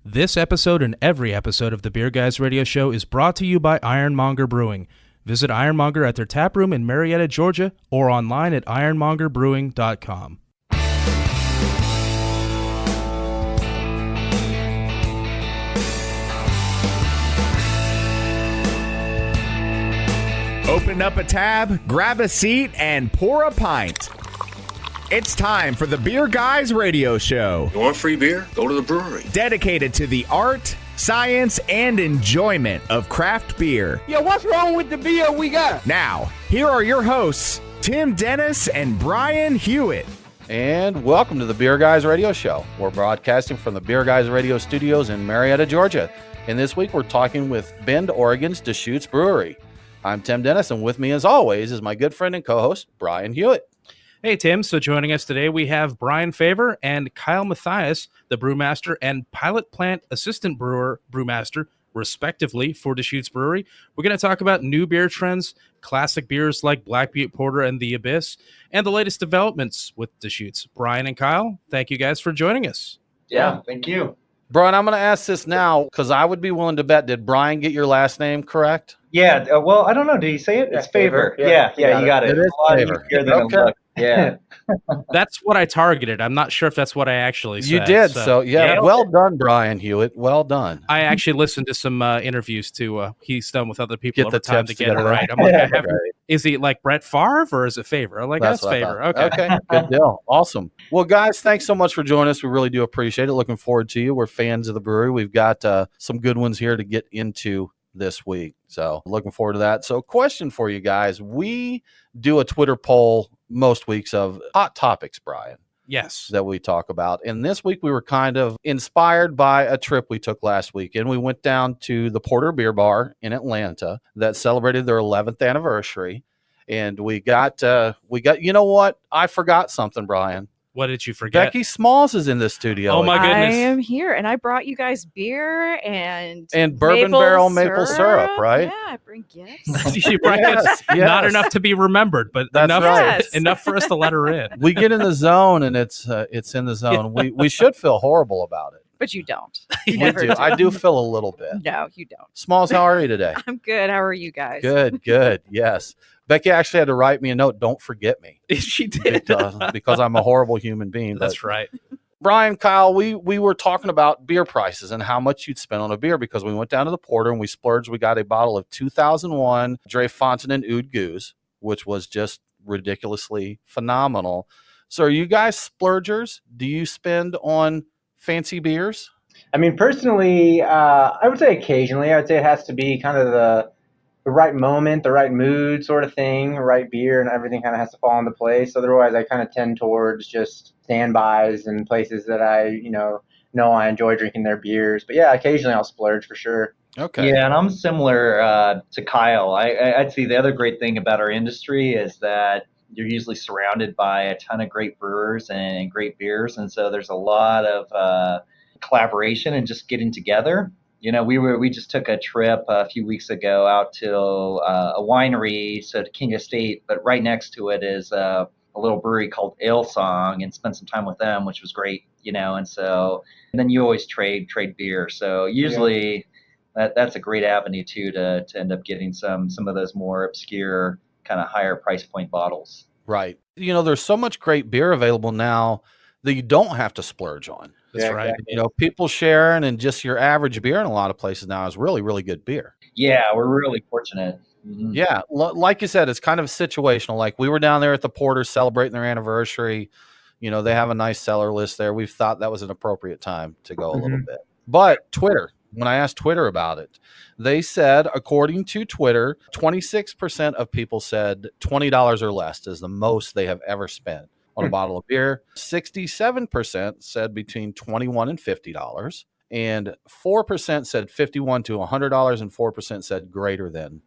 This episode and every episode of the Beer Guys Radio Show is brought to you by Monger Brewing. Visit Monger at their tap room in Marietta, Georgia, or online at ironmongerbrewing.com. Open up a tab, grab a seat, and pour a pint. It's time for the Beer Guys Radio Show. You want free beer? Go to the brewery. Dedicated to the art, science, and enjoyment of craft beer. Yeah, what's wrong with the beer we got? Now, here are your hosts, Tim Dennis and Brian Hewitt. And welcome to the Beer Guys Radio Show. We're broadcasting from the Beer Guys Radio Studios in Marietta, Georgia. And this week we're talking with Bend, Oregon's Deschutes Brewery. I'm Tim Dennis, and with me as always is my good friend and co-host, Brian Hewitt. Hey, Tim. So joining us today, we have Brian Faivre and Kyle Matthias, the Brewmaster and Pilot Plant Assistant Brewmaster, respectively, for Deschutes Brewery. We're going to talk about new beer trends, classic beers like Black Butte Porter and the Abyss, and the latest developments with Deschutes. Brian and Kyle, thank you guys for joining us. Yeah, thank you. Brian, I'm going to ask this now because I would be willing to bet, did Brian get your last name correct? Yeah, well, I don't know. Did he say it? It's Faivre. Yeah, you got it. It is Faivre. Okay. Yeah. That's what I targeted. I'm not sure if that's what I actually said. You did. So yeah, well done, Brian Hewitt. Well done. I actually listened to some interviews too. He's done with other people over time to get it together. right. I'm like, is he like Brett Favre or is it Faivre? I'm like, that's Faivre. Okay, good deal. Awesome. Well, guys, thanks so much for joining us. We really do appreciate it. Looking forward to you. We're fans of the brewery. We've got some good ones here to get into this week. So looking forward to that. So question for you guys. We do a Twitter poll most weeks of hot topics, Brian. Yes. That we talk about. And this week we were kind of inspired by a trip we took last weekend. We went down to the Porter Beer Bar in Atlanta that celebrated their 11th anniversary. And we got, you know what? I forgot something, Brian. What did you forget? Becky Smalls is in the studio. Oh my goodness. I am here, and I brought you guys beer and bourbon barrel maple syrup, right? Yeah, I bring gifts. She brought gifts. Not enough to be remembered, but That's enough, right. enough for us to let her in. We get in the zone, and it's in the zone. We should feel horrible about it. But you don't. You never do. I do feel a little bit. No, you don't. Smalls, how are you today? I'm good. How are you guys? Good. Yes. Becky actually had to write me a note. Don't forget me. She did. Because I'm a horrible human being. That's right. Brian, Kyle, we were talking about beer prices and how much you'd spend on a beer because we went down to the Porter and we splurged. We got a bottle of 2001 Dre Fontaine Oud Goose, which was just ridiculously phenomenal. So are you guys splurgers? Do you spend on fancy beers? I mean, personally, I would say occasionally. I would say it has to be kind of the right moment, the right mood sort of thing, right beer, and everything kind of has to fall into place. Otherwise, I kind of tend towards just standbys and places that I, know I enjoy drinking their beers. But yeah, occasionally I'll splurge for sure. Okay. Yeah, and I'm similar to Kyle. I'd say the other great thing about our industry is that you're usually surrounded by a ton of great brewers and great beers. And so there's a lot of collaboration and just getting together. We just took a trip a few weeks ago out to a winery, so to King Estate, but right next to it is a little brewery called Ale Song, and spent some time with them, which was great, and then you always trade beer. So usually that's a great avenue too to end up getting some of those more obscure kind of higher price point bottles. Right. There's so much great beer available now that you don't have to splurge on. That's right. Exactly. People sharing and just your average beer in a lot of places now is really, really good beer. Yeah, we're really fortunate. Mm-hmm. Yeah. Like you said, it's kind of situational. Like we were down there at the Porter celebrating their anniversary. They have a nice cellar list there. We thought that was an appropriate time to go a little bit. But Twitter, when I asked Twitter about it, they said, according to Twitter, 26% of people said $20 or less is the most they have ever spent on a bottle of beer. 67% said between $21 and $50, and 4% said $51 to $100, and 4% said greater than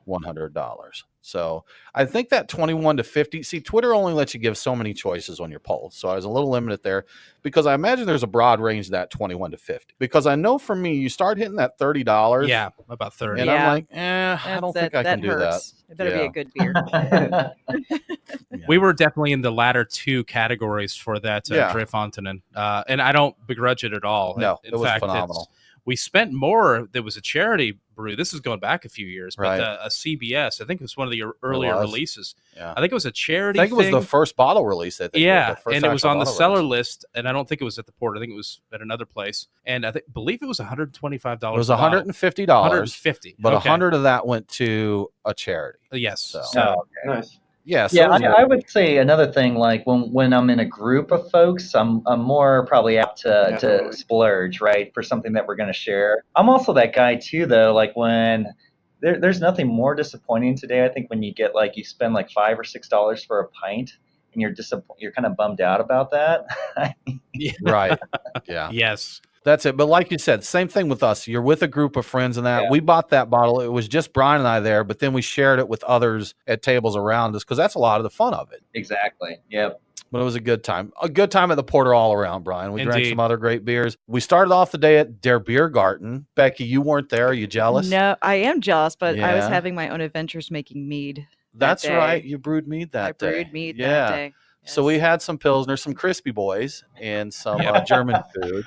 $100. So I think that 21 to 50. See, Twitter only lets you give so many choices on your polls. So I was a little limited there because I imagine there's a broad range of that 21 to 50. Because I know for me, you start hitting that $30. Yeah, about 30. And I'm like, I don't think I can do that. It better be a good beer. We were definitely in the latter two categories for that Dreyfonteinen. And I don't begrudge it at all. No, in it was fact, phenomenal. We spent more. There was a charity brew. This is going back a few years, but a CBS. I think it was one of the earlier releases. Yeah. I think it was a charity. I think it was the first bottle release. I think and it was on the cellar list. And I don't think it was at the port. I think it was at another place. And I believe it was $125. It was $150. $150, but $100 of that went to a charity. Yes. So nice. Yeah, I would say another thing, like when I'm in a group of folks, I'm more probably apt to splurge, right, for something that we're going to share. I'm also that guy too, though, like when there's nothing more disappointing today, I think, when you get you spend like $5 or $6 for a pint and you're kind of bummed out about that. Right. Yeah. Yes. That's it. But like you said, same thing with us. You're with a group of friends and that. We bought that bottle. It was just Brian and I there, but then we shared it with others at tables around us because that's a lot of the fun of it. Exactly. Yep. But it was a good time. A good time at the Porter all around, Brian. We drank Indeed. some other great beers. We started off the day at Der Biergarten. Becky, you weren't there. Are you jealous? No, I am jealous, but I was having my own adventures making mead. That's right. You brewed mead that day. I brewed mead that day. Yes. So we had some Pilsner, some Crispy Boys, and some German food.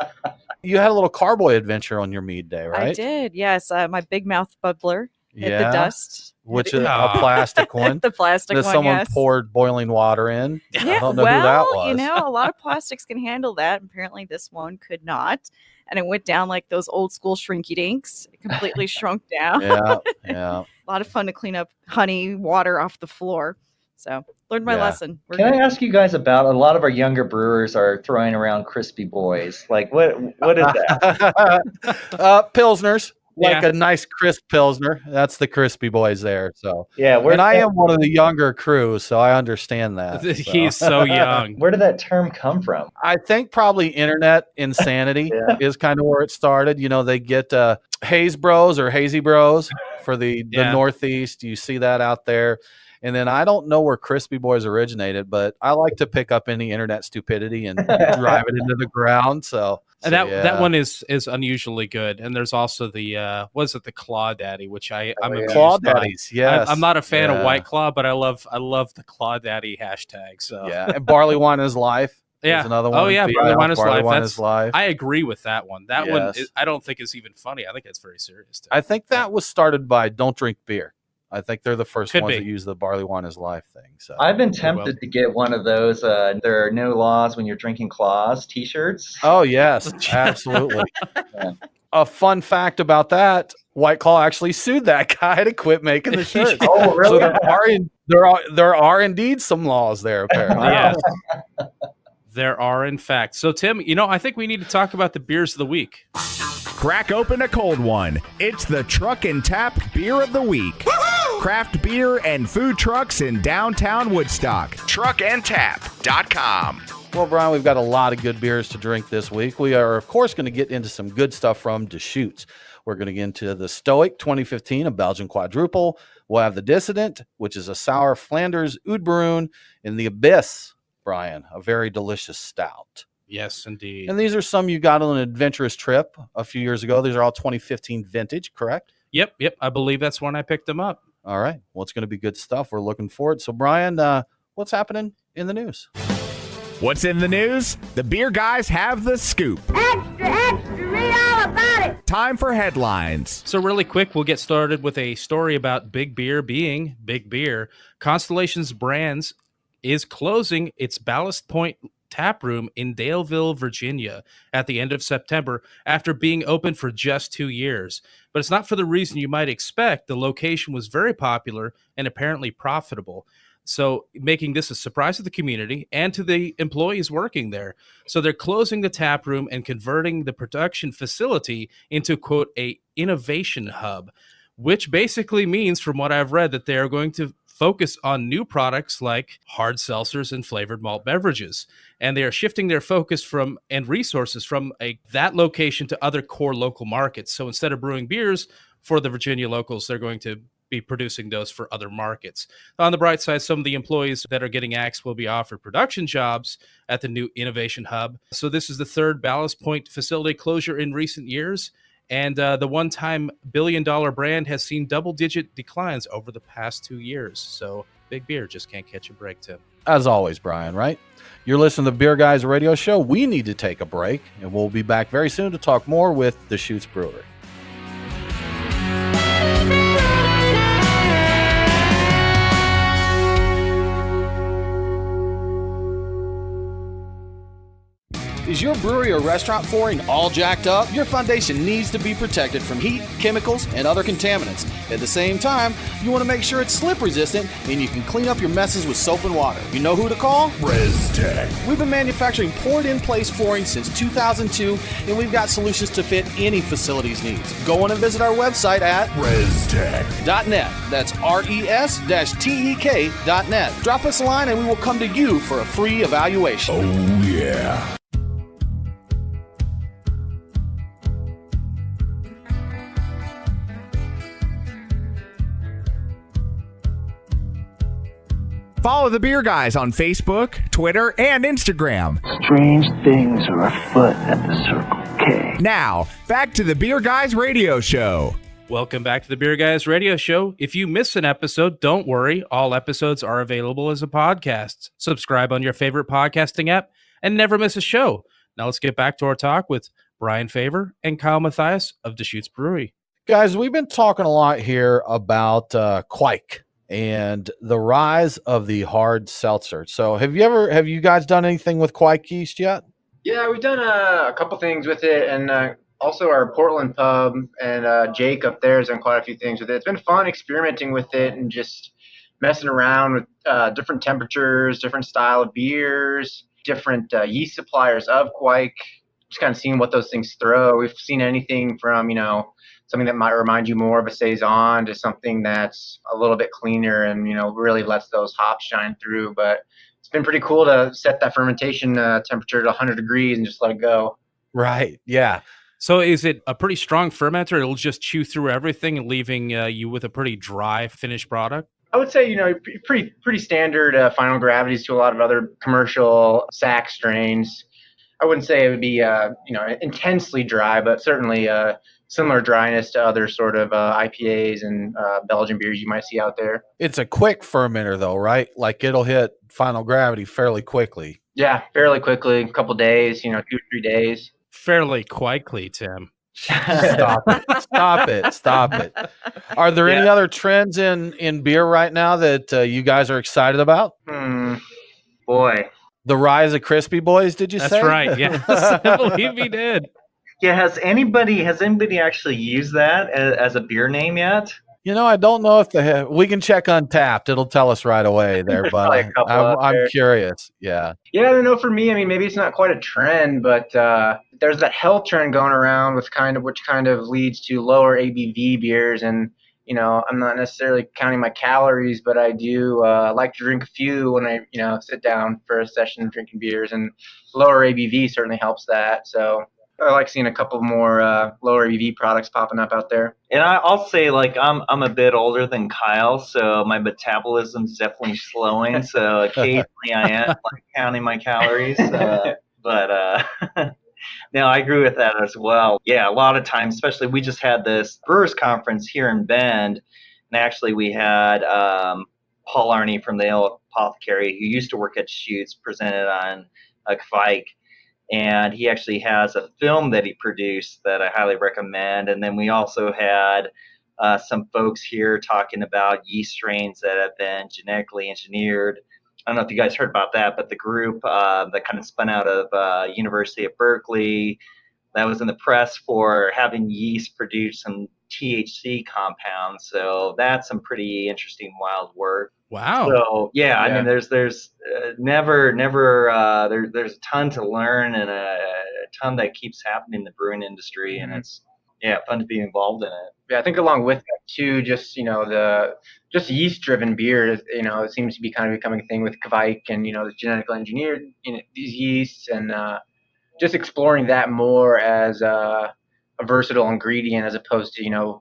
You had a little carboy adventure on your mead day, right? I did, yes. My big mouth bubbler hit the dust. Which is a plastic one. The plastic one, someone poured boiling water in. Yeah, I don't know who that was. A lot of plastics can handle that. Apparently this one could not. And it went down like those old school shrinky dinks. It completely shrunk down. Yeah. A lot of fun to clean up honey water off the floor. So learned my lesson. Can I ask you guys about, a lot of our younger brewers are throwing around Crispy Boys. Like what is that? Pilsners. A nice crisp Pilsner. That's the Crispy Boys there. So and I am one of the younger crew, so I understand that. So. He's so young. Where did that term come from? I think probably internet insanity is kind of where it started. You know, they get Haze Bros or Hazy Bros for the Northeast. You see that out there. And then I don't know where Crispy Boys originated, but I like to pick up any internet stupidity and drive it into the ground. So that one is unusually good. And there's also the the Claw Daddy, which I'm Claw Daddies. Yes, I'm not a fan of White Claw, but I love the Claw Daddy hashtag. So and Barley Wine is Life. Yeah, another one. Oh yeah, Barley Wine is Life. I agree with that one. That one I don't think is even funny. I think it's very serious too. I think that was started by Don't Drink Beer. I think they're the first ones that use the Barley Wine is Life thing. So I've been tempted to get one of those. There are no laws when you're drinking claws T-shirts. Oh yes, absolutely. A fun fact about that: White Claw actually sued that guy to quit making the shirts. Oh, really? So there are indeed some laws there. Apparently, yes. There are, in fact. So, Tim, I think we need to talk about the beers of the week. Crack open a cold one. It's the Truck and Tap Beer of the Week. Woo-hoo! Craft beer and food trucks in downtown Woodstock. Truckandtap.com. Well, Brian, we've got a lot of good beers to drink this week. We are, of course, going to get into some good stuff from Deschutes. We're going to get into the Stoic 2015, a Belgian quadruple. We'll have the Dissident, which is a sour Flanders Oud Bruin, and the Abyss, Brian, a very delicious stout. Yes, indeed. And these are some you got on an adventurous trip a few years ago. These are all 2015 vintage, correct? Yep. I believe that's when I picked them up. All right. Well, it's going to be good stuff. We're looking forward. So, Brian, what's happening in the news? What's in the news? The beer guys have the scoop. Extra, extra, read all about it. Time for headlines. So really quick, we'll get started with a story about Big Beer being Big Beer. Constellation's Brands is closing its Ballast Point tap room in Daleville, Virginia at the end of September after being open for just 2 years. But it's not for the reason you might expect. The location was very popular and apparently profitable. So making this a surprise to the community and to the employees working there. So they're closing the tap room and converting the production facility into, quote, a innovation hub, which basically means, from what I've read, that they are going to focus on new products like hard seltzers and flavored malt beverages. And they are shifting their focus and resources from that location to other core local markets. So instead of brewing beers for the Virginia locals, they're going to be producing those for other markets. On the bright side, some of the employees that are getting axed will be offered production jobs at the new innovation hub. So this is the third Ballast Point facility closure in recent years. And the one-time billion-dollar brand has seen double-digit declines over the past 2 years. So Big Beer just can't catch a break, Tim. As always, Brian, right? You're listening to the Beer Guys Radio Show. We need to take a break, and we'll be back very soon to talk more with Deschutes Brewery. Is your brewery or restaurant flooring all jacked up? Your foundation needs to be protected from heat, chemicals, and other contaminants. At the same time, you want to make sure it's slip resistant and you can clean up your messes with soap and water. You know who to call? ResTech. We've been manufacturing poured-in-place flooring since 2002, and we've got solutions to fit any facility's needs. Go on and visit our website at ResTech.net. That's RES-TEK.net. Drop us a line and we will come to you for a free evaluation. Oh, yeah. Follow the Beer Guys on Facebook, Twitter, and Instagram. Strange things are afoot at the Circle K. Now, back to the Beer Guys Radio Show. Welcome back to the Beer Guys Radio Show. If you miss an episode, don't worry. All episodes are available as a podcast. Subscribe on your favorite podcasting app and never miss a show. Now let's get back to our talk with Brian Faivre and Kyle Matthias of Deschutes Brewery. Guys, we've been talking a lot here about Quake and the rise of the hard seltzer. So have you guys done anything with Quake yeast yet? Yeah, we've done a couple things with it, and also our Portland pub and Jake up there has done quite a few things with it. It's been fun experimenting with it and just messing around with different temperatures, different style of beers, different yeast suppliers of Quake, just kind of seeing what those things throw. We've seen anything from, something that might remind you more of a Saison to something that's a little bit cleaner and, really lets those hops shine through. But it's been pretty cool to set that fermentation temperature to 100 degrees and just let it go. Right. Yeah. So is it a pretty strong fermenter? It'll just chew through everything and leaving you with a pretty dry finished product? I would say, pretty standard final gravities to a lot of other commercial sack strains. I wouldn't say it would be, intensely dry, but certainly similar dryness to other sort of IPAs and Belgian beers you might see out there. It's a quick fermenter, though, right? Like it'll hit final gravity fairly quickly. Yeah, fairly quickly, a couple days, 2 or 3 days. Fairly quickly, Tim. Stop it. Are there any other trends in beer right now that you guys are excited about? Boy. The rise of Crispy Boys, did you say? That's right, yes. I believe he did. Yeah, has anybody actually used that as a beer name yet? I don't know if they have. We can check Untapped. It'll tell us right away there, but I'm curious. Yeah. Yeah, I don't know. For me, maybe it's not quite a trend, but there's that health trend going around which kind of leads to lower ABV beers. And, I'm not necessarily counting my calories, but I do like to drink a few when I, sit down for a session drinking beers, and lower ABV certainly helps that. So I like seeing a couple more lower ABV products popping up out there. And I'll say, I'm a bit older than Kyle, so my metabolism's definitely slowing. So occasionally I am counting my calories, but no, I agree with that as well. Yeah, a lot of times, especially we just had this Brewers Conference here in Bend, and actually we had Paul Arney from the Ale Apothecary, who used to work at Deschutes, presented on Kvike. And he actually has a film that he produced that I highly recommend. And then we also had some folks here talking about yeast strains that have been genetically engineered. I don't know if you guys heard about that, but the group that kind of spun out of University of Berkeley, that was in the press for having yeast produce some THC compounds. So that's some pretty interesting, wild work. Wow. So yeah. There's there's a ton to learn and a ton that keeps happening in the brewing industry, and it's fun to be involved in it. Yeah, I think along with that too, just just yeast driven beer, it seems to be kind of becoming a thing with Kvike and the genetically engineered these yeasts, and just exploring that more as a versatile ingredient as opposed to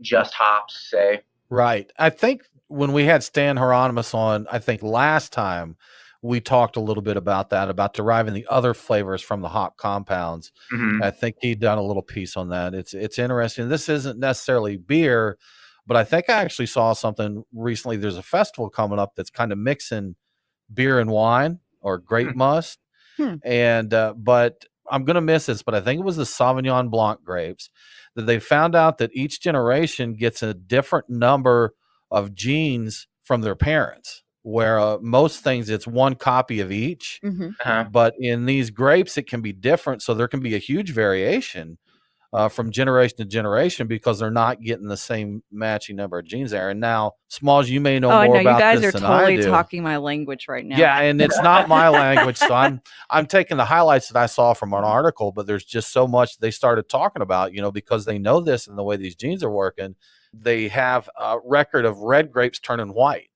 just hops, say. Right. I think when we had Stan Hieronymus on, I think last time we talked a little bit about that, about deriving the other flavors from the hop compounds. Mhm. I think he'd done a little piece on that. It's interesting. This isn't necessarily beer, but I think I actually saw something recently. There's a festival coming up that's kind of mixing beer and wine or grape must. And but I'm gonna miss this, but I think it was the Sauvignon Blanc grapes that they found out that each generation gets a different number of genes from their parents. Where most things it's one copy of each, Uh-huh. but in these grapes it can be different. So there can be a huge variation from generation to generation because they're not getting the same matching number of genes there. And now, Smalls, you may know Oh, more no, you about guys this are than I totally do. talking my language right now. Yeah, and it's not my language, so I'm taking the highlights that I saw from an article, but there's just so much they started talking about, because they know this and the way these genes are working. They have a record of red grapes turning white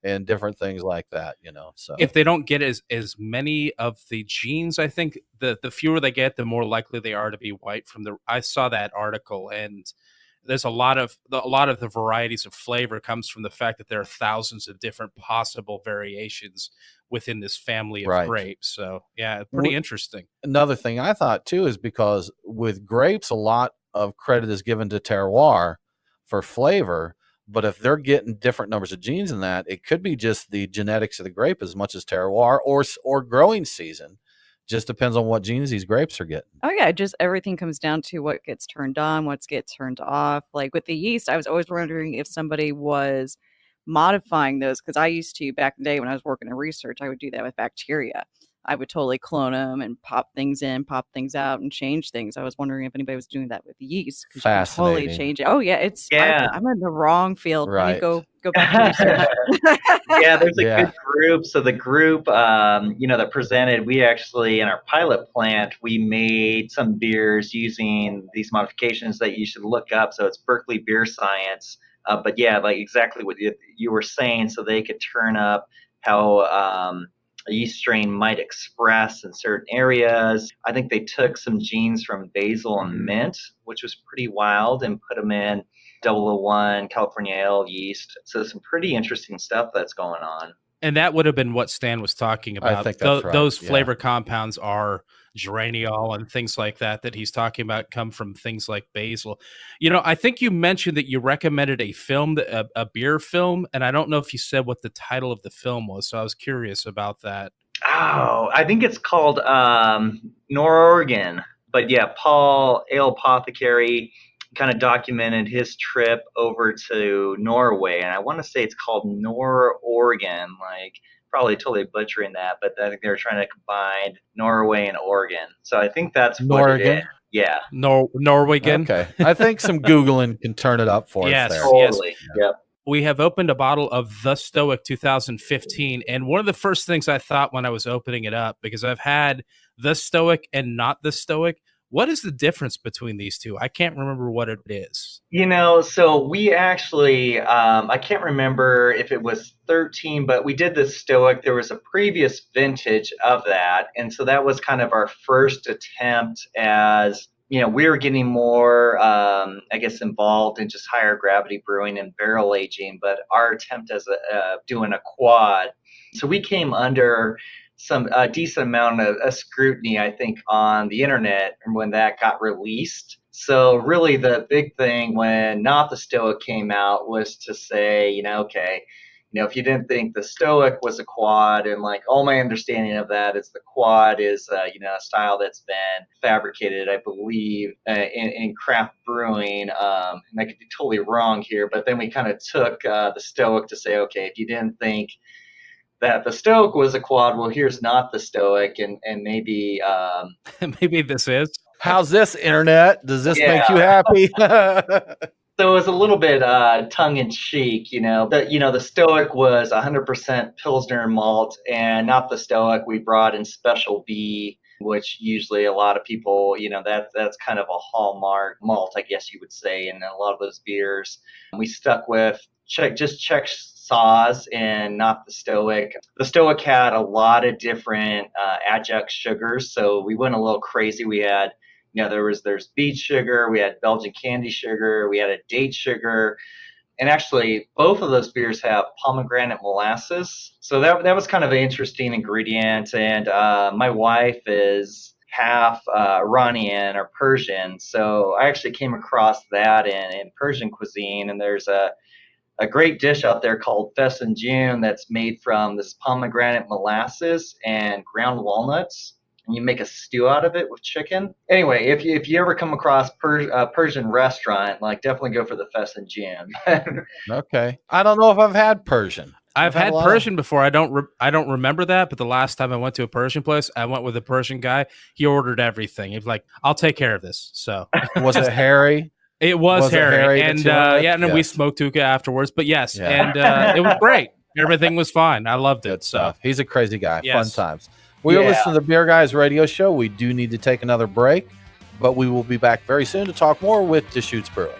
and different things like that, So If they don't get as many of the genes, I think the fewer they get, the more likely they are to be white. I saw that article, and there's a lot of the varieties of flavor comes from the fact that there are thousands of different possible variations within this family of grapes. So yeah, pretty interesting. Another thing I thought too is because with grapes, a lot of credit is given to terroir for flavor. But if they're getting different numbers of genes in that, it could be just the genetics of the grape as much as terroir or growing season. Just depends on what genes these grapes are getting. Oh yeah, just everything comes down to what gets turned on, what gets turned off. Like with the yeast, I was always wondering if somebody was modifying those, because I used to, back in the day when I was working in research, I would do that with bacteria. I would totally clone them and pop things in, pop things out, and change things. I was wondering if anybody was doing that with yeast. Fascinating. Totally change it. Oh yeah, Yeah. I'm in the wrong field. Let me Right. go back to research. Yeah, there's a good group. So the group, that presented, we actually, in our pilot plant, we made some beers using these modifications that you should look up. So it's Berkeley Beer Science. But yeah, like exactly what you were saying, so they could turn up how a yeast strain might express in certain areas. I think they took some genes from basil and mint, which was pretty wild, and put them in 001 California Ale yeast. So some pretty interesting stuff that's going on. And that would have been what Stan was talking about. I think that's right. Those Yeah. flavor compounds are geraniol and things like that he's talking about come from things like basil. I think you mentioned that you recommended a film, a beer film, and I don't know if you said what the title of the film was, so I was curious about that. Oh, I think it's called Nororgan. But yeah, Paul, Ale Apothecary, kind of documented his trip over to Norway, and I want to say it's called Nororgan, like probably totally butchering that, but I think they were trying to combine Norway and Oregon. So I think that's what it is. Yeah. Norwegian. Okay. I think some Googling can turn it up for us there. Totally. Yep. We have opened a bottle of The Stoic 2015, and one of the first things I thought when I was opening it up, because I've had The Stoic and not The Stoic, what is the difference between these two? I can't remember what it is. So we actually, I can't remember if it was 13, but we did the Stoic. There was a previous vintage of that. And so that was kind of our first attempt as, we were getting more, involved in just higher gravity brewing and barrel aging, but our attempt as doing a quad. So we came under some decent amount of scrutiny, I think, on the internet when that got released. So really the big thing when Not the Stoic came out was to say, okay, if you didn't think the Stoic was a quad, and like all my understanding of that is the quad is, a style that's been fabricated, I believe, in craft brewing. And I could be totally wrong here, but then we kind of took the Stoic to say, okay, if you didn't think that the Stoic was a quad, well, here's Not the Stoic, and maybe maybe this is. How's this, internet? Does this make you happy? So it was a little bit tongue-in-cheek, The Stoic was 100% Pilsner malt, and Not the Stoic we brought in Special B, which usually a lot of people, that's kind of a hallmark malt, I guess you would say, in a lot of those beers. We stuck with Czech saws and Not the Stoic. The Stoic had a lot of different adjunct sugars, so we went a little crazy. We had, there's beet sugar, we had Belgian candy sugar, we had a date sugar, And actually, both of those beers have pomegranate molasses. So that was kind of an interesting ingredient. And my wife is half Iranian or Persian. So I actually came across that in Persian cuisine. And there's a great dish out there called fesanjun that's made from this pomegranate molasses and ground walnuts. And you make a stew out of it with chicken. Anyway, if you ever come across a Persian restaurant, like definitely go for the fesanjun. Okay. I don't know if I've had Persian. I've had Persian before. I don't remember that, but the last time I went to a Persian place, I went with a Persian guy. He ordered everything. He was like, "I'll take care of this." So was it hairy? It was hairy, and and then we smoked hookah afterwards. But yes, and it was great. Everything was fine. I loved it. So he's a crazy guy. Yes. Fun times. We are listening to the Beer Guys radio show. We do need to take another break, but we will be back very soon to talk more with Deschutes Brewery.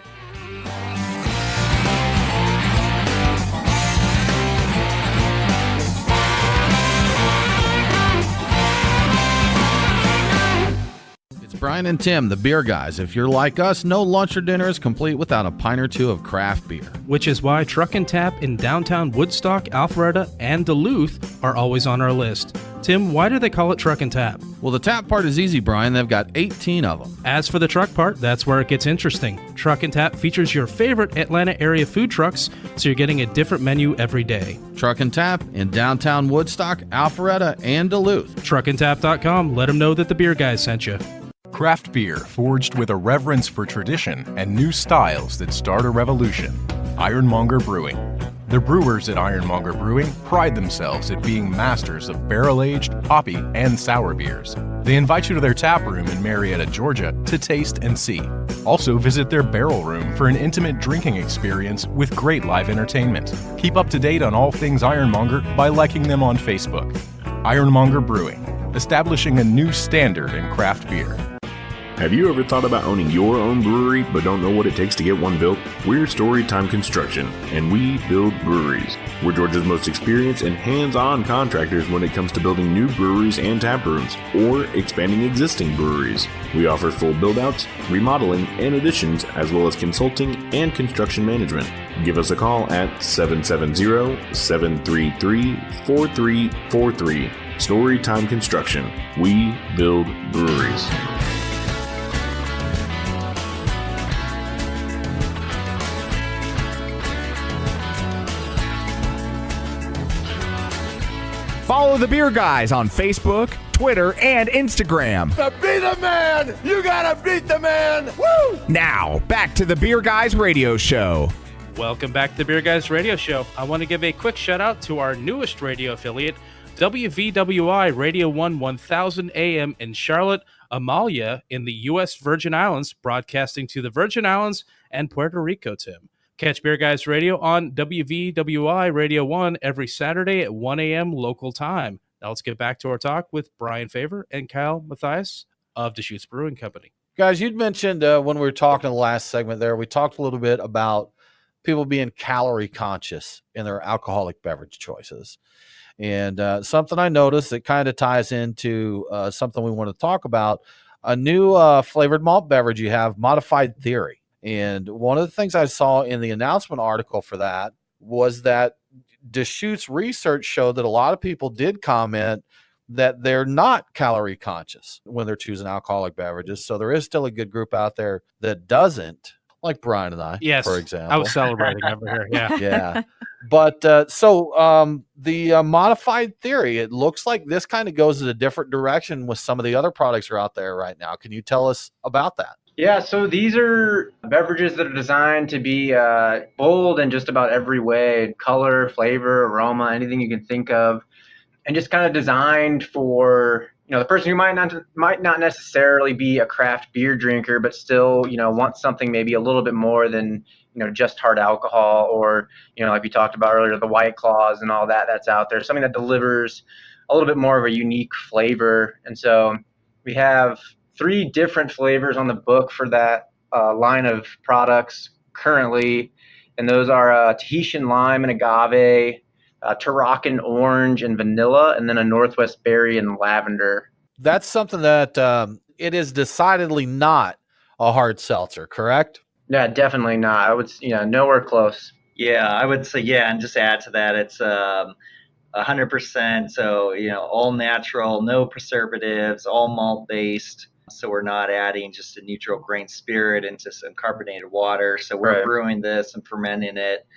Brian and Tim, the Beer Guys. If you're like us, no lunch or dinner is complete without a pint or two of craft beer. Which is why Truck and Tap in downtown Woodstock, Alpharetta, and Duluth are always on our list. Tim, why do they call it Truck and Tap? Well, the tap part is easy, Brian. They've got 18 of them. As for the truck part, that's where it gets interesting. Truck and Tap features your favorite Atlanta area food trucks, so you're getting a different menu every day. Truck and Tap in downtown Woodstock, Alpharetta, and Duluth. Truckandtap.com. Let them know that the Beer Guys sent you. Craft beer forged with a reverence for tradition and new styles that start a revolution. Ironmonger Brewing. The brewers at Ironmonger Brewing pride themselves at being masters of barrel-aged, hoppy, and sour beers. They invite you to their tap room in Marietta, Georgia to taste and see. Also visit their barrel room for an intimate drinking experience with great live entertainment. Keep up to date on all things Ironmonger by liking them on Facebook. Ironmonger Brewing, establishing a new standard in craft beer. Have you ever thought about owning your own brewery but don't know what it takes to get one built? We're Storytime Construction, and we build breweries. We're Georgia's most experienced and hands-on contractors when it comes to building new breweries and tap rooms, or expanding existing breweries. We offer full build-outs, remodeling, and additions, as well as consulting and construction management. Give us a call at 770-733-4343. Storytime Construction. We build breweries. Follow the Beer Guys on Facebook, Twitter, and Instagram. To be the man, you gotta beat the man. Woo! Now, back to the Beer Guys radio show. Welcome back to the Beer Guys radio show. I want to give a quick shout out to our newest radio affiliate, WVWI Radio 1 1000 AM in Charlotte, Amalia in the U.S. Virgin Islands, broadcasting to the Virgin Islands and Puerto Rico, Tim. Catch Beer Guys Radio on WVWI Radio 1 every Saturday at 1 a.m. local time. Now let's get back to our talk with Brian Faivre and Kyle Matthias of Deschutes Brewing Company. Guys, you'd mentioned when we were talking in the last segment there, we talked a little bit about people being calorie conscious in their alcoholic beverage choices. And something I noticed that kind of ties into something we want to talk about, a new flavored malt beverage you have, Modified Theory. And one of the things I saw in the announcement article for that was that Deschutes research showed that a lot of people did comment that they're not calorie conscious when they're choosing alcoholic beverages. So there is still a good group out there that doesn't, like Brian and I, yes, for example. I was celebrating over here. Yeah. Yeah. But the Modified Theory, it looks like this kind of goes in a different direction with some of the other products that are out there right now. Can you tell us about that? Yeah, so these are beverages that are designed to be bold in just about every way, color, flavor, aroma, anything you can think of, and just kind of designed for, the person who might not necessarily be a craft beer drinker, but still, wants something maybe a little bit more than, just hard alcohol, or, like we talked about earlier, the White Claws and all that's out there, something that delivers a little bit more of a unique flavor. And so we have 3 different flavors on the book for that line of products currently, and those are Tahitian lime and agave, Tarracan orange and vanilla, and then a Northwest berry and lavender. That's something that it is decidedly not a hard seltzer, correct? Yeah, definitely not. I would, nowhere close. Yeah, I would say, yeah, and just add to that, it's 100%. So, all natural, no preservatives, all malt based. So we're not adding just a neutral grain spirit into some carbonated water. So we're brewing this and fermenting it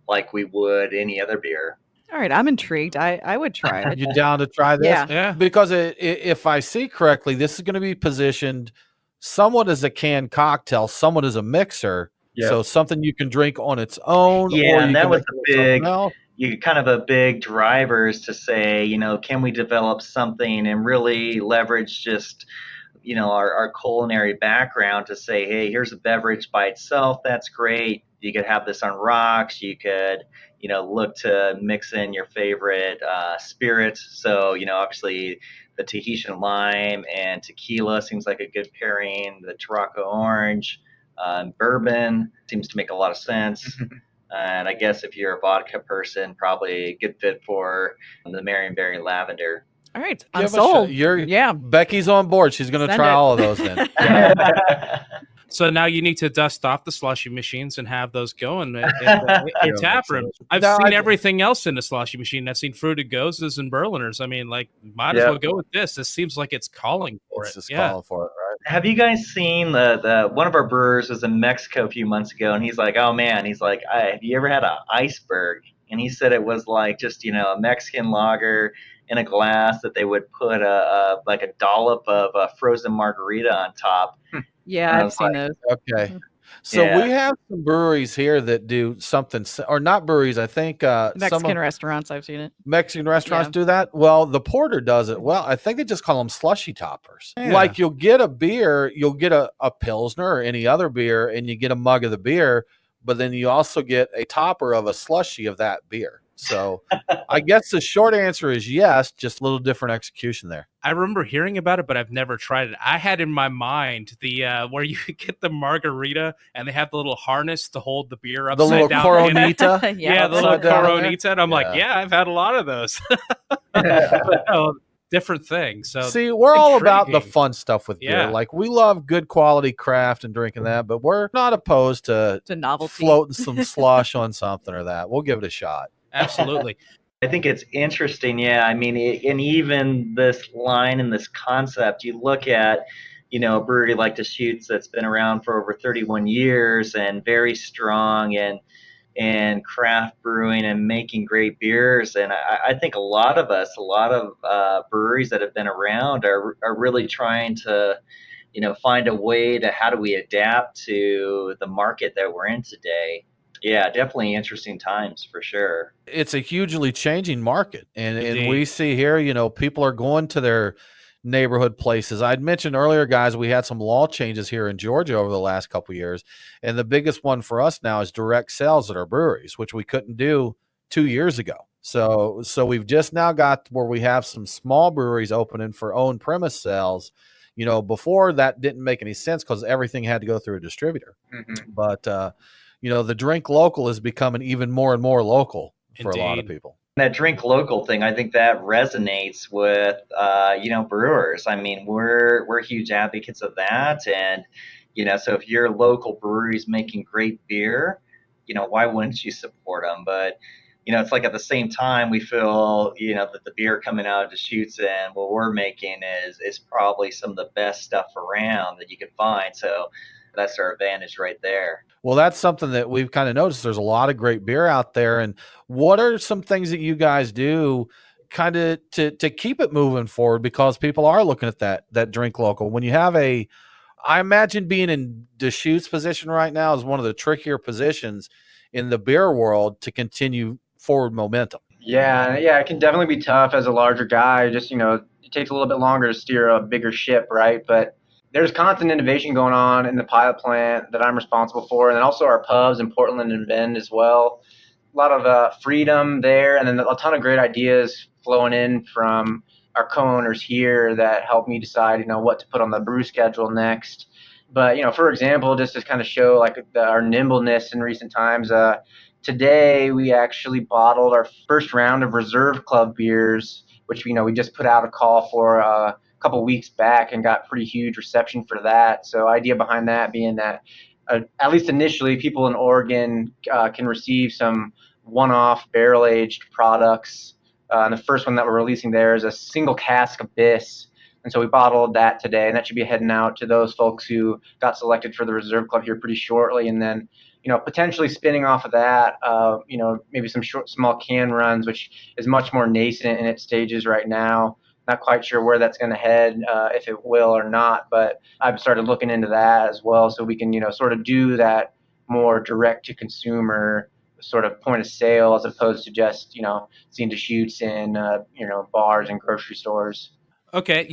like we would any other beer. All right, I'm intrigued. I would try it. You down to try this? Yeah. Because if I see correctly, this is going to be positioned somewhat as a canned cocktail, somewhat as a mixer. Yep. So something you can drink on its own. Yeah, or and you that can was mix a it with something big, else. kind of a big driver is to say, can we develop something and really leverage just, our culinary background to say, hey, here's a beverage by itself. That's great. You could have this on rocks. You could, look to mix in your favorite spirits. So, obviously the Tahitian lime and tequila seems like a good pairing. The Tarraco orange, bourbon seems to make a lot of sense. And I guess if you're a vodka person, probably a good fit for the Marionberry lavender. All right, Give I'm us sold. yeah, Becky's on board. She's going to Send try it. all of those then. So now you need to dust off the slushy machines and have those going in tap room. I've seen everything else in the slushy machine. I've seen fruited gozes and Berliners. I mean, might as well go with this. This seems like it's calling for it. Just calling for it, right? Have you guys seen the one of our brewers was in Mexico a few months ago, and he's like, oh man, he's like, have you ever had an iceberg? And he said it was like just a Mexican lager in a glass that they would put a dollop of frozen margarita on top. Yeah, I've seen those. Okay. So we have some breweries here that do something, or not breweries. I think Mexican restaurants. I've seen it. Mexican restaurants do that. Well, the Porter does it well. I think they just call them slushy toppers. Yeah. Like you'll get a beer, you'll get a Pilsner or any other beer, and you get a mug of the beer, but then you also get a topper of a slushy of that beer. So I guess the short answer is yes, just a little different execution there. I remember hearing about it, but I've never tried it. I had in my mind the where you get the margarita and they have the little harness to hold the beer upside down. The little coronita? Yeah, the little coronita. And I'm like, yeah, I've had a lot of those. But no, different things. So see, we're all about the fun stuff with beer. Yeah. Like we love good quality craft and drinking that, but we're not opposed to novelty. Floating some slush on something or that. We'll give it a shot. Absolutely. I think it's interesting. Yeah. I mean, and even this line and this concept, you look at, a brewery like Deschutes that's been around for over 31 years and very strong and craft brewing and making great beers. And I think a lot of breweries that have been around are really trying to, find a way to how do we adapt to the market that we're in today. Yeah, definitely interesting times for sure. It's a hugely changing market. And we see here, people are going to their neighborhood places. I'd mentioned earlier, guys, we had some law changes here in Georgia over the last couple of years. And the biggest one for us now is direct sales at our breweries, which we couldn't do 2 years ago. So we've just now got where we have some small breweries opening for own premise sales. Before that didn't make any sense because everything had to go through a distributor. Mm-hmm. But, the drink local is becoming even more and more local for a lot of people. That drink local thing, I think that resonates with, brewers. I mean, we're huge advocates of that. And, so if your local brewery is making great beer, why wouldn't you support them? But, it's like at the same time, we feel, that the beer coming out of Deschutes and what we're making is probably some of the best stuff around that you can find. So that's our advantage right there. Well, that's something that we've kind of noticed. There's a lot of great beer out there. And what are some things that you guys do kind of to keep it moving forward? Because people are looking at that drink local. When you have I imagine being in Deschutes' position right now is one of the trickier positions in the beer world to continue forward momentum. Yeah, it can definitely be tough as a larger guy. Just, it takes a little bit longer to steer a bigger ship, right? But there's constant innovation going on in the pilot plant that I'm responsible for, and then also our pubs in Portland and Bend as well. A lot of freedom there, and then a ton of great ideas flowing in from our co-owners here that help me decide, what to put on the brew schedule next. But, for example, just to kind of show our nimbleness in recent times, today we actually bottled our first round of Reserve Club beers, which, we just put out a call for couple weeks back and got pretty huge reception for that. So idea behind that being that at least initially, people in Oregon can receive some one-off barrel-aged products. And the first one that we're releasing there is a single cask Abyss. And so we bottled that today, and that should be heading out to those folks who got selected for the Reserve Club here pretty shortly. And then, potentially spinning off of that, maybe some small can runs, which is much more nascent in its stages right now. Not quite sure where that's going to head, if it will or not, but I've started looking into that as well, so we can, sort of do that more direct to consumer sort of point of sale, as opposed to just, seeing Deschutes in, bars and grocery stores. Okay,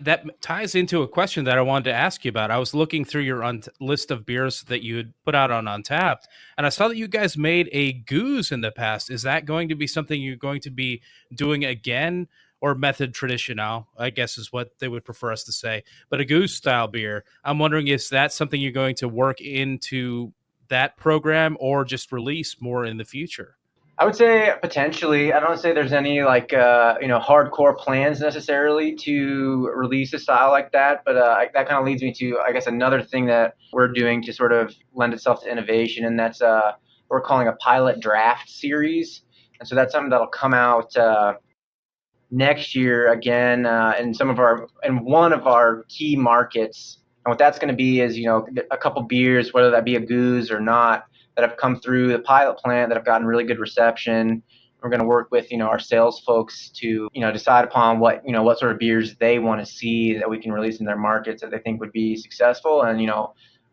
that ties into a question that I wanted to ask you about. I was looking through your list of beers that you had put out on Untapped, and I saw that you guys made a goose in the past. Is that going to be something you're going to be doing again, or method traditional, I guess is what they would prefer us to say, but a goose style beer? I'm wondering, is that something you're going to work into that program or just release more in the future? I would say potentially. I don't say there's any hardcore plans necessarily to release a style like that, but that kind of leads me to, I guess, another thing that we're doing to sort of lend itself to innovation, and that's we're calling a pilot draft series. And so that's something that'll come out next year again in one of our key markets. And what that's going to be is, a couple beers, whether that be a goose or not, that have come through the pilot plant that have gotten really good reception. We're going to work with, our sales folks to, decide upon what sort of beers they want to see that we can release in their markets that they think would be successful, and,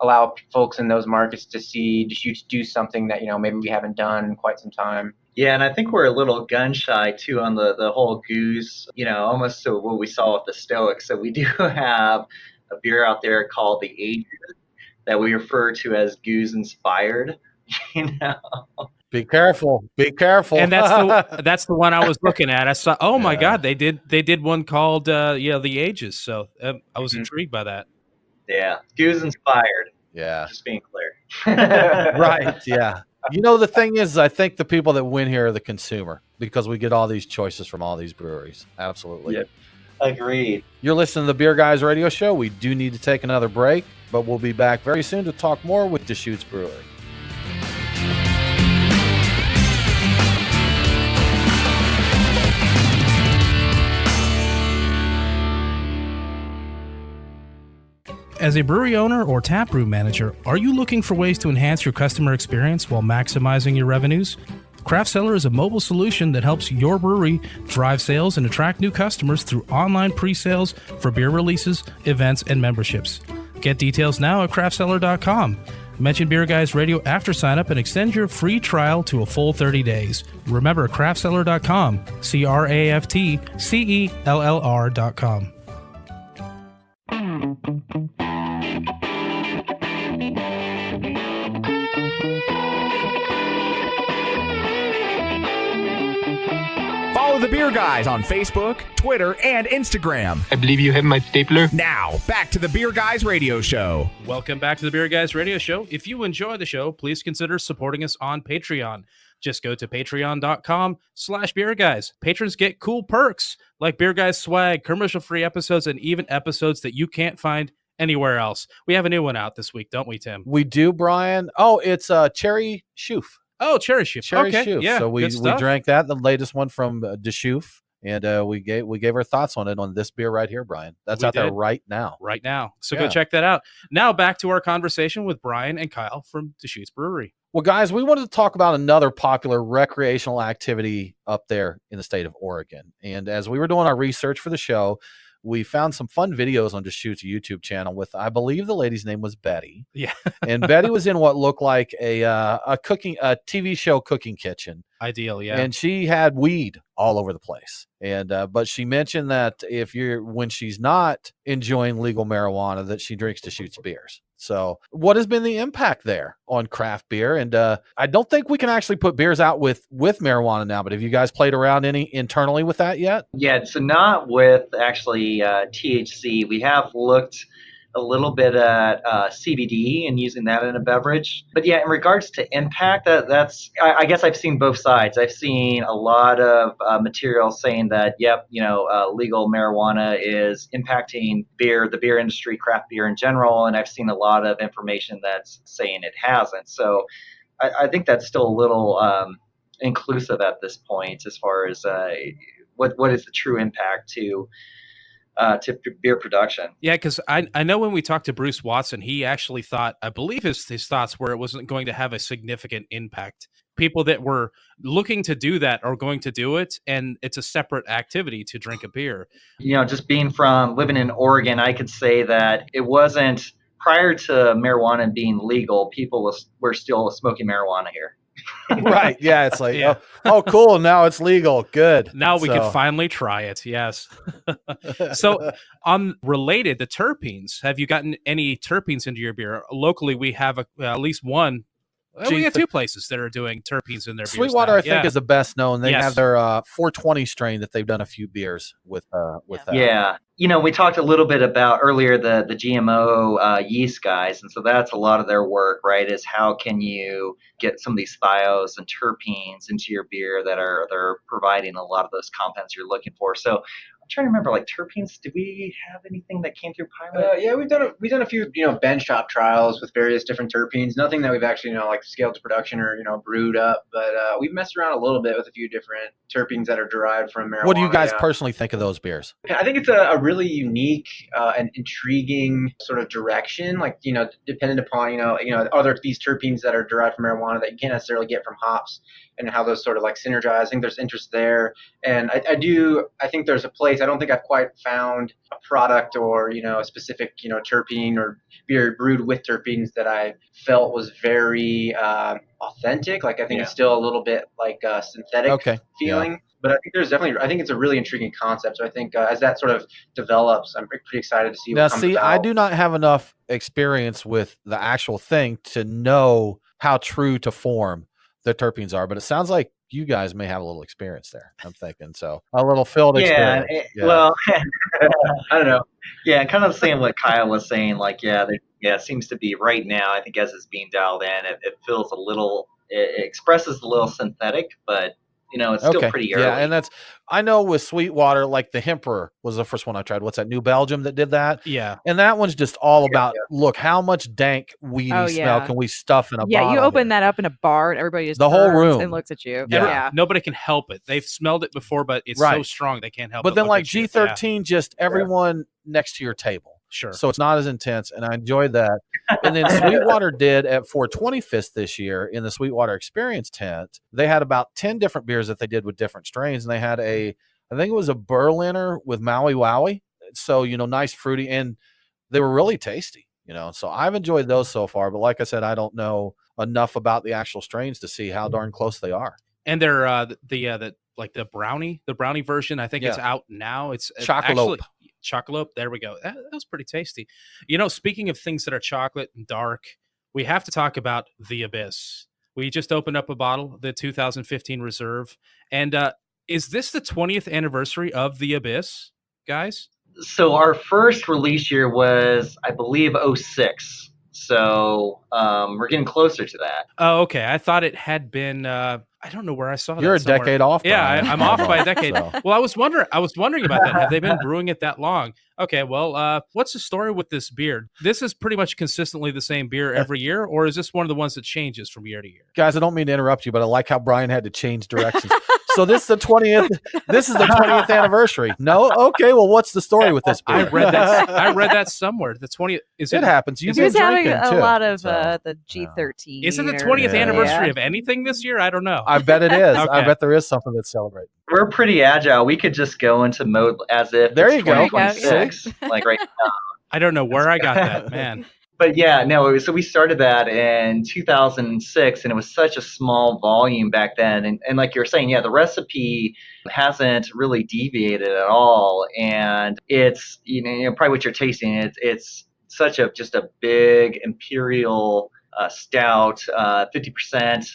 allow folks in those markets to see Deschutes do something that, maybe we haven't done in quite some time. Yeah, and I think we're a little gun shy too on the whole goose, almost to what we saw with the Stoic. So we do have a beer out there called the Ages that we refer to as goose inspired. Be careful. And that's the one I was looking at. I saw, oh my God, they did one called the Ages. So I was intrigued by that. Yeah, goose inspired. Yeah, just being clear. Right. Yeah. The thing is, I think the people that win here are the consumer, because we get all these choices from all these breweries. Absolutely. Yep. Agreed. You're listening to the Beer Guys Radio Show. We do need to take another break, but we'll be back very soon to talk more with Deschutes Brewery. As a brewery owner or taproom manager, are you looking for ways to enhance your customer experience while maximizing your revenues? Craft Cellar is a mobile solution that helps your brewery drive sales and attract new customers through online pre-sales for beer releases, events, and memberships. Get details now at craftcellar.com. Mention Beer Guys Radio after sign up and extend your free trial to a full 30 days. Remember, craftcellar.com, craftcellr.com. Follow the Beer Guys on Facebook, Twitter, and Instagram. I believe you have my stapler. Now, back to the Beer Guys Radio Show. Welcome back to the Beer Guys Radio Show. If you enjoy the show, please consider supporting us on Patreon. Just go to patreon.com/beerguys. Patrons get cool perks like Beer Guys swag, commercial-free episodes, and even episodes that you can't find anywhere else. We have a new one out this week, don't we, Tim? We do, Brian. Oh, it's Cherry Shoof. Oh, Cherry Shoof. Okay. Shoof. Yeah, so we drank that, the latest one from Deschutes, and we gave our thoughts on it on this beer right here, Brian. That's out there right now. Right now. So go check that out. Now back to our conversation with Brian and Kyle from Deschutes Brewery. Well, guys, we wanted to talk about another popular recreational activity up there in the state of Oregon. And as we were doing our research for the show, we found some fun videos on Deschutes' YouTube channel with, I believe the lady's name was Betty. Yeah. And Betty was in what looked like a TV show cooking kitchen. Ideal, yeah. And she had weed all over the place. And but she mentioned that when she's not enjoying legal marijuana, that she drinks Deschutes beers. So what has been the impact there on craft beer? And I don't think we can actually put beers out with marijuana now, but have you guys played around any internally with that yet? Yeah, so not with actually THC. We have looked a little bit at CBD and using that in a beverage. But yeah, in regards to impact, I guess I've seen both sides. I've seen a lot of material saying that, yep, legal marijuana is impacting the beer industry, craft beer in general, and I've seen a lot of information that's saying it hasn't. So I think that's still a little inclusive at this point as far as what is the true impact to beer production. Yeah, because I know when we talked to Bruce Watson, he actually thought, I believe his thoughts were it wasn't going to have a significant impact. People that were looking to do that are going to do it, and it's a separate activity to drink a beer. Just living in Oregon, I could say that it wasn't, prior to marijuana being legal, people were still smoking marijuana here. Right. Yeah. It's like, oh, cool. Now it's legal. Good. Now we can finally try it. Yes. So related to terpenes, have you gotten any terpenes into your beer? Locally, we have at least one. We got two places that are doing terpenes in their beers. Sweetwater, I think, is the best known. They have their 420 strain that they've done a few beers with that. Yeah. We talked a little bit about earlier the GMO yeast guys, and so that's a lot of their work, right? Is how can you get some of these thiols and terpenes into your beer that are providing a lot of those compounds you're looking for. So I'm trying to remember, like terpenes. Did we have anything that came through pilot? Yeah, we've done a few bench top trials with various different terpenes. Nothing that we've actually scaled to production or brewed up, but we've messed around a little bit with a few different terpenes that are derived from marijuana. What do you guys personally think of those beers? I think it's a really unique and intriguing sort of direction. Dependent upon are there these terpenes that are derived from marijuana that you can't necessarily get from hops, and how those sort of synergize. I think there's interest there, and I think there's a place. I don't think I've quite found a product or a specific terpene or beer brewed with terpenes that I felt was very authentic. I think it's still a little bit synthetic feeling. Yeah. But I think I think it's a really intriguing concept. So I think as that sort of develops, I'm pretty excited to see what comes about. I do not have enough experience with the actual thing to know how true to form the terpenes are, but it sounds like you guys may have a little experience there. I'm thinking so. A little field experience. Well, I don't know. Yeah, kind of the same what Kyle was saying. It seems to be right now. I think as it's being dialed in, it feels a little. It expresses a little synthetic, but it's still pretty early. Yeah, and I know with Sweetwater, the Hemperor was the first one I tried. What's that, New Belgium that did that? Yeah. And that one's just all about, look, how much dank weedy smell can we stuff in a bottle? Yeah, you open that up in a bar and everybody just the whole room and looks at you. Yeah. Nobody can help it. They've smelled it before, but it's so strong they can't help it. But then G13, just everyone next to your table. Sure. So it's not as intense, and I enjoyed that. And then Sweetwater did at 425th this year in the Sweetwater Experience tent. They had about 10 different beers that they did with different strains, and they had I think it was a Berliner with Maui Wowie. So, nice fruity, and they were really tasty, So I've enjoyed those so far, but like I said, I don't know enough about the actual strains to see how darn close they are. And they're the brownie version, I think it's out now. It's Chocolate. Chocolate. There we go. That was pretty tasty. Speaking of things that are chocolate and dark, we have to talk about the Abyss. We just opened up a bottle, the 2015 Reserve. And is this the 20th anniversary of the Abyss, guys? So our first release year was, I believe, 06. So we're getting closer to that. Oh, okay. I thought it had been. I don't know where I saw that. You're a decade off. Yeah, I'm off by a decade. So. Well, I was wondering about that. Have they been brewing it that long? Okay. Well, what's the story with this beer? This is pretty much consistently the same beer every year, or is this one of the ones that changes from year to year? Guys, I don't mean to interrupt you, but I like how Brian had to change directions. So this is the 20th. This is the 20th anniversary. No, okay. Well, what's the story with this beer? I read that somewhere. The 20th. It happens. He was having a lot of the G13. Is it the 20th anniversary of anything this year? I don't know. I bet it is. Okay. I bet there is something that's celebrated. We're pretty agile. We could just go into mode as if there you go. 2026, right now. I don't know where I got that, man. But yeah, no. So we started that in 2006, and it was such a small volume back then. And like you were saying, the recipe hasn't really deviated at all. And it's probably what you're tasting. It's such just a big imperial stout, 50%.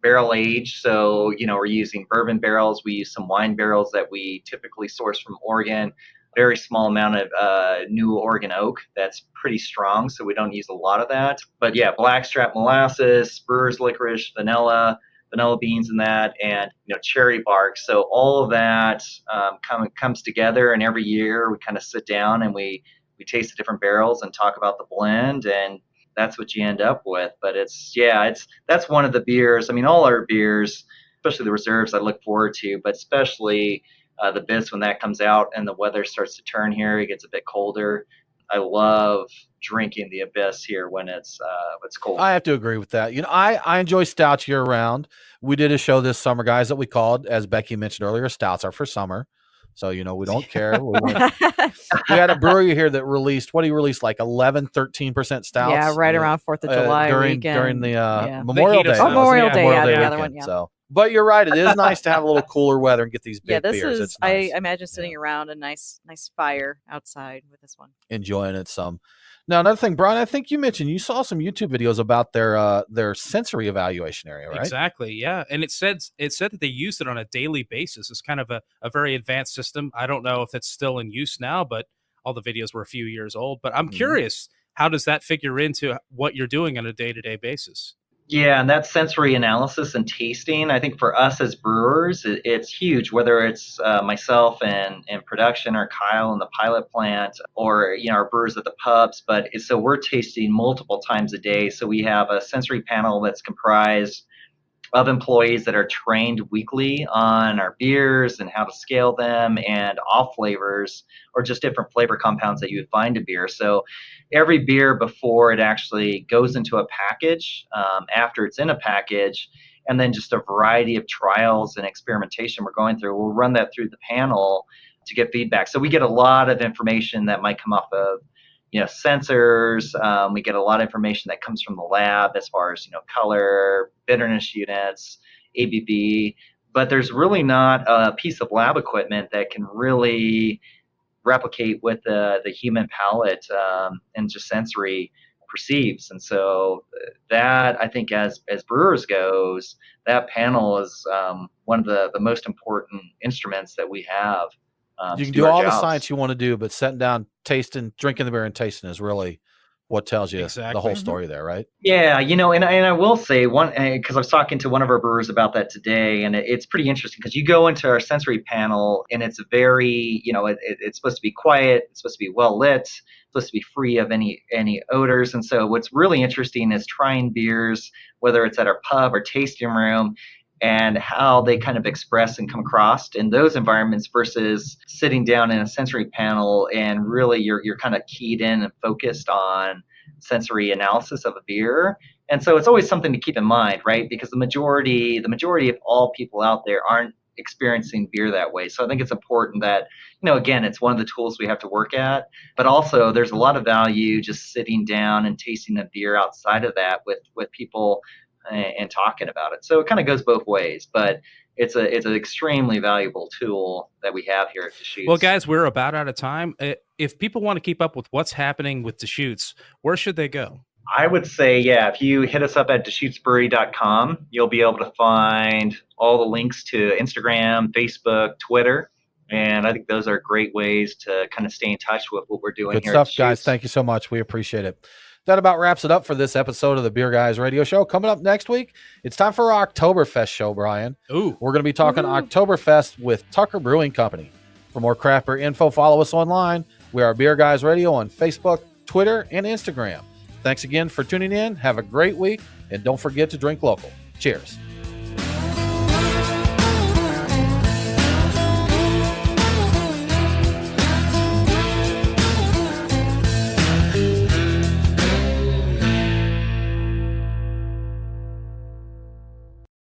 Barrel aged, so we're using bourbon barrels. We use some wine barrels that we typically source from Oregon. very small amount of New Oregon oak that's pretty strong, so we don't use a lot of that. But yeah, blackstrap molasses, brewer's licorice, vanilla beans in that, and cherry bark. So all of that comes together, and every year we kind of sit down and we taste the different barrels and talk about the blend, and that's what you end up with. But that's one of the beers. I mean, all our beers, especially the reserves, I look forward to, but especially the Abyss, when that comes out and the weather starts to turn here, it gets a bit colder. I love drinking the Abyss here when it's cold. I have to agree with that. I enjoy stouts year round. We did a show this summer, guys, that we called, as Becky mentioned earlier, stouts are for summer. So, we don't care. We had a brewery here that released, like 11, 13% stouts. Yeah, right around 4th of July during the Memorial Day. Memorial Day, the weekend, other one, yeah. So, but you're right. It is nice to have a little cooler weather and get these big beers. This is, it's nice. I imagine sitting around a nice fire outside with this one. Enjoying it some. Now, another thing, Brian, I think you mentioned you saw some YouTube videos about their sensory evaluation area, right? Exactly, yeah. And it said that they used it on a daily basis. It's kind of a very advanced system. I don't know if it's still in use now, but all the videos were a few years old. But I'm curious, how does that figure into what you're doing on a day-to-day basis? Yeah, and that sensory analysis and tasting, I think for us as brewers, it's huge, whether it's myself and production, or Kyle in the pilot plant, or our brewers at the pubs. But so we're tasting multiple times a day. So we have a sensory panel that's comprised of employees that are trained weekly on our beers and how to scale them, and off flavors, or just different flavor compounds that you would find in beer. So every beer, before it actually goes into a package, after it's in a package, and then just a variety of trials and experimentation we're going through, we'll run that through the panel to get feedback. So we get a lot of information that might come off of sensors. We get a lot of information that comes from the lab as far as color, bitterness units, ABV, but there's really not a piece of lab equipment that can really replicate what the human palate and just sensory perceives. And so that, I think, as brewers goes, that panel is one of the most important instruments that we have. You can do all the science you want to do, but sitting down, tasting, drinking the beer and tasting is really what tells you the whole story there, right? Yeah, and I will say because I was talking to one of our brewers about that today, and it's pretty interesting because you go into our sensory panel and it's very, it's supposed to be quiet, it's supposed to be well lit, it's supposed to be free of any odors. And so what's really interesting is trying beers, whether it's at our pub or tasting room, and how they kind of express and come across in those environments versus sitting down in a sensory panel and really you're kind of keyed in and focused on sensory analysis of a beer. And so it's always something to keep in mind, right? Because the majority of all people out there aren't experiencing beer that way. So I think it's important that, again, it's one of the tools we have to work at, but also there's a lot of value just sitting down and tasting a beer outside of that with people and talking about it. So it kind of goes both ways, but it's an extremely valuable tool that we have here at Deschutes. Well, guys, we're about out of time. If people want to keep up with what's happening with Deschutes, where should they go? I would say, if you hit us up at DeschutesBrewery.com, you'll be able to find all the links to Instagram, Facebook, Twitter. And I think those are great ways to kind of stay in touch with what we're doing Good here. Good stuff, guys. Thank you so much. We appreciate it. That about wraps it up for this episode of the Beer Guys Radio Show. Coming up next week, it's time for our Oktoberfest show, Brian. Ooh. We're going to be talking Oktoberfest with Tucker Brewing Company. For more craft beer info, follow us online. We are Beer Guys Radio on Facebook, Twitter, and Instagram. Thanks again for tuning in. Have a great week, and don't forget to drink local. Cheers.